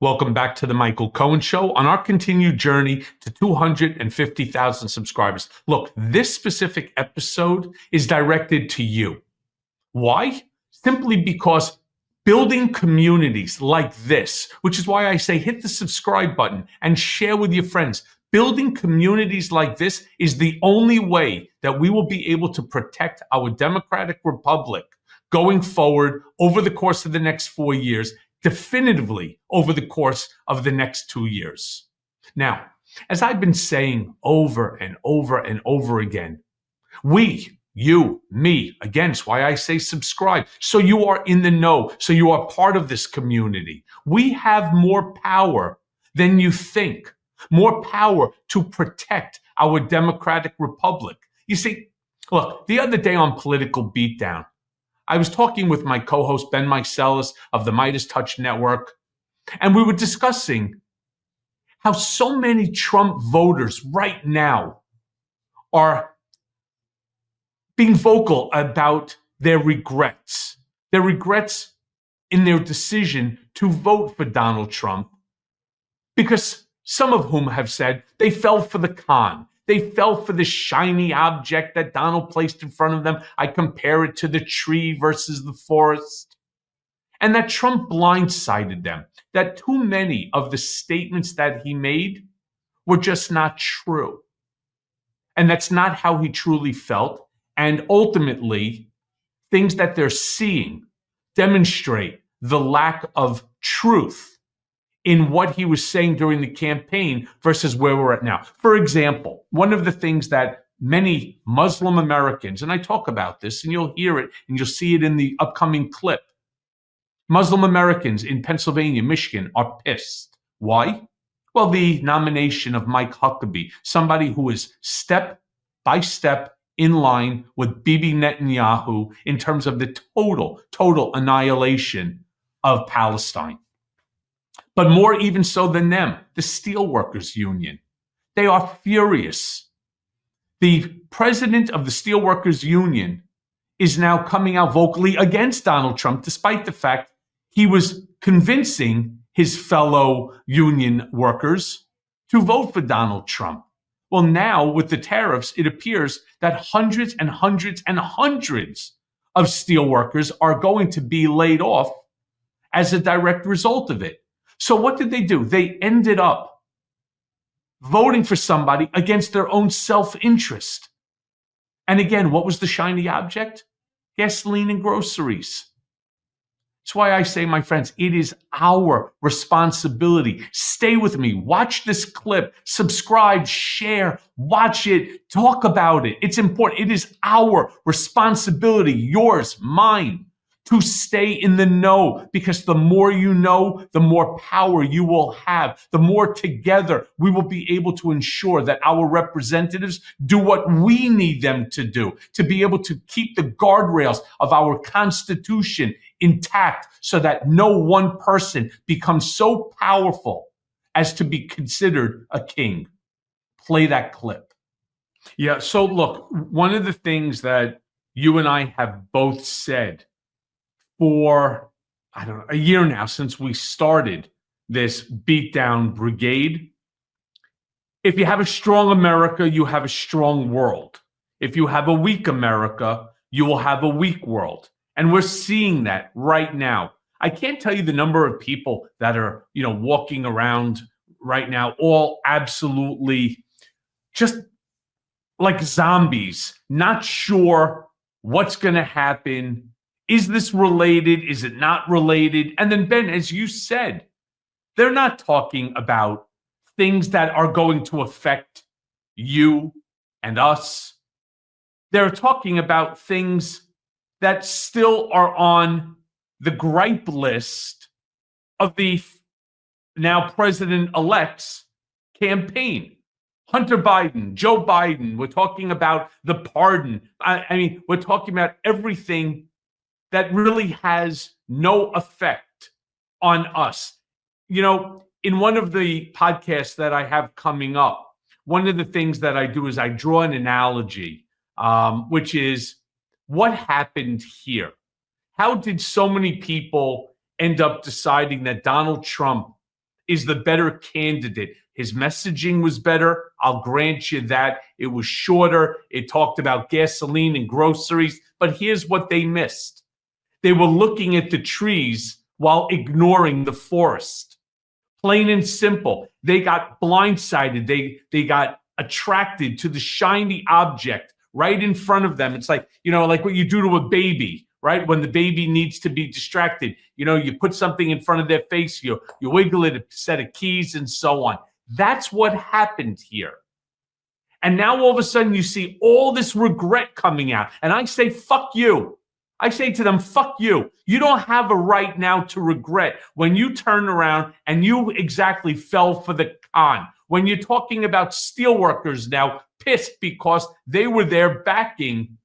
Welcome back to the Michael Cohen Show on our continued journey to 250,000 subscribers. Look, this specific episode is directed to you. Why? Simply because building communities like this, which is why I say hit the subscribe button and share with your friends. Building communities like this is the only way that we will be able to protect our democratic republic going forward over the course of the next 4 years, definitively over the course of the next 2 years. Now, as I've been saying over and over and over again, we, you, me, again, it's why I say subscribe, so you are in the know, so you are part of this community. We have more power than you think, more power to protect our democratic republic. You see, look, the other day on Political Beatdown, I was talking with my co-host Ben Meiselas of the Midas Touch Network, and we were discussing how so many Trump voters right now are being vocal about their regrets in their decision to vote for Donald Trump, because some of whom have said they fell for the con. They fell for the shiny object that Donald placed in front of them. I compare it to the tree versus the forest. And that Trump blindsided them, that too many of the statements that he made were just not true. And that's not how he truly felt. And ultimately, things that they're seeing demonstrate the lack of truth in what he was saying during the campaign versus where we're at now. For example, one of the things that many Muslim Americans, and I talk about this and you'll hear it and you'll see it in the upcoming clip, Muslim Americans in Pennsylvania, Michigan are pissed. Why? Well, the nomination of Mike Huckabee, somebody who is step by step in line with Bibi Netanyahu in terms of the total annihilation of Palestine. But more even so than them, the Steelworkers Union. They are furious. The president of the Steelworkers Union is now coming out vocally against Donald Trump, despite the fact he was convincing his fellow union workers to vote for Donald Trump. Well, now with the tariffs, it appears that hundreds and hundreds and hundreds of steelworkers are going to be laid off as a direct result of it. So what did they do? They ended up voting for somebody against their own self-interest. And again, what was the shiny object? Gasoline and groceries. That's why I say, my friends, it is our responsibility. Stay with me. Watch this clip. Subscribe, share, watch it, talk about it. It's important. It is our responsibility, yours, mine, to stay in the know, because the more you know, the more power you will have. The more together we will be able to ensure that our representatives do what we need them to do, to be able to keep the guardrails of our Constitution intact so that no one person becomes so powerful as to be considered a king. Play that clip. Yeah, so look, one of the things that you and I have both said for, I don't know, a year now since we started this beatdown brigade. If you have a strong America, you have a strong world. If you have a weak America, you will have a weak world. And we're seeing that right now. I can't tell you the number of people that are, walking around right now, all absolutely just like zombies, not sure what's going to happen. Is this related? Is it not related? And then, Ben, as you said, they're not talking about things that are going to affect you and us. They're talking about things that still are on the gripe list of the now president-elect's campaign. Hunter Biden, Joe Biden, we're talking about the pardon. I mean, we're talking about everything that really has no effect on us. In one of the podcasts that I have coming up, one of the things that I do is I draw an analogy, which is what happened here. How did so many people end up deciding that Donald Trump is the better candidate. His messaging was better. I'll grant you that. It was shorter. It talked about gasoline and groceries. But here's what they missed. They were looking at the trees while ignoring the forest. Plain and simple. They got blindsided. They got attracted to the shiny object right in front of them. It's like, like what you do to a baby, right? When the baby needs to be distracted, you put something in front of their face, you wiggle it, a set of keys, and so on. That's what happened here. And now all of a sudden you see all this regret coming out. And I say, fuck you. I say to them, fuck you. You don't have a right now to regret when you turn around and you exactly fell for the con. When you're talking about steelworkers now pissed because they were there backing,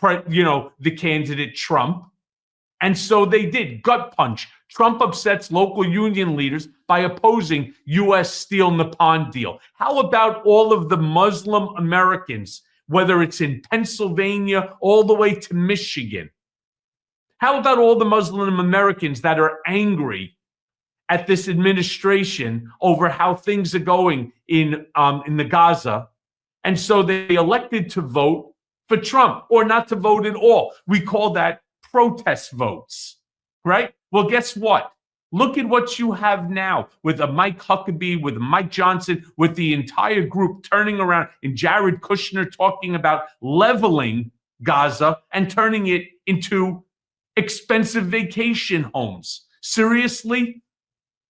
the candidate Trump. And so they did. Gut punch. Trump upsets local union leaders by opposing U.S. Steel Nippon deal. How about all of the Muslim Americans, whether it's in Pennsylvania all the way to Michigan? How about all the Muslim Americans that are angry at this administration over how things are going in the Gaza? And so they elected to vote for Trump or not to vote at all. We call that protest votes, right? Well, guess what? Look at what you have now with a Mike Huckabee, with Mike Johnson, with the entire group turning around, and Jared Kushner talking about leveling Gaza and turning it into expensive vacation homes. Seriously?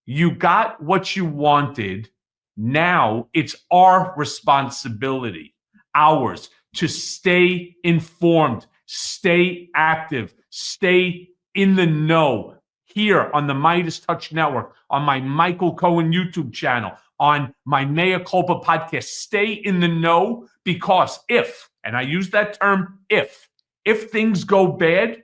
You got what you wanted. Now it's our responsibility, ours, to stay informed, stay active, stay in the know. Here on the Midas Touch Network, on my Michael Cohen YouTube channel, on my Mea Culpa podcast. Stay in the know, because if, and I use that term, if things go bad,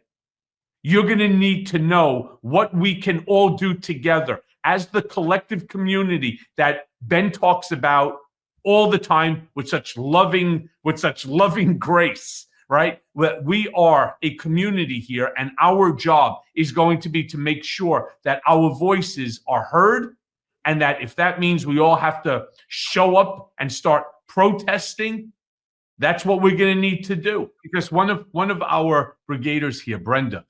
you're going to need to know what we can all do together as the collective community that Ben talks about all the time with such loving grace. Right? We are a community here, and our job is going to be to make sure that our voices are heard, and that if that means we all have to show up and start protesting, that's what we're going to need to do. Because one of our brigaders here, Brenda,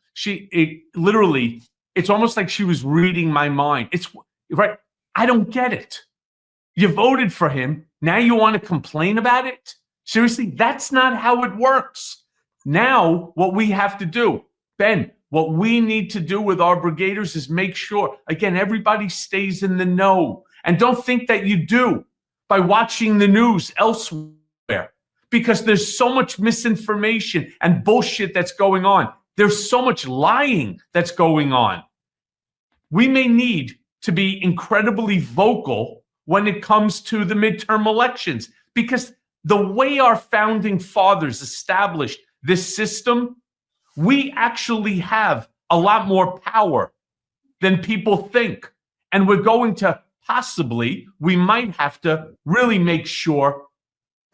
it's almost like she was reading my mind. It's right. I don't get it. You voted for him. Now you want to complain about it? Seriously, that's not how it works. Now, what we have to do, Ben, what we need to do with our brigaders is make sure, again, everybody stays in the know. And don't think that you do by watching the news elsewhere, because there's so much misinformation and bullshit that's going on. There's so much lying that's going on. We may need to be incredibly vocal when it comes to the midterm elections, because the way our founding fathers established this system, we actually have a lot more power than people think. And we're going to we might have to really make sure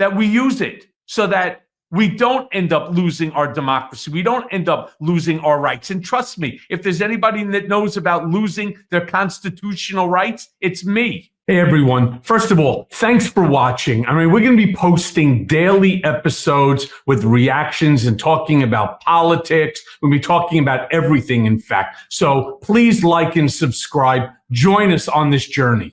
that we use it so that we don't end up losing our democracy. We don't end up losing our rights. And trust me, if there's anybody that knows about losing their constitutional rights, it's me. Hey, everyone. First of all, thanks for watching. I mean, we're going to be posting daily episodes with reactions and talking about politics. We'll be talking about everything, in fact. So please like and subscribe. Join us on this journey.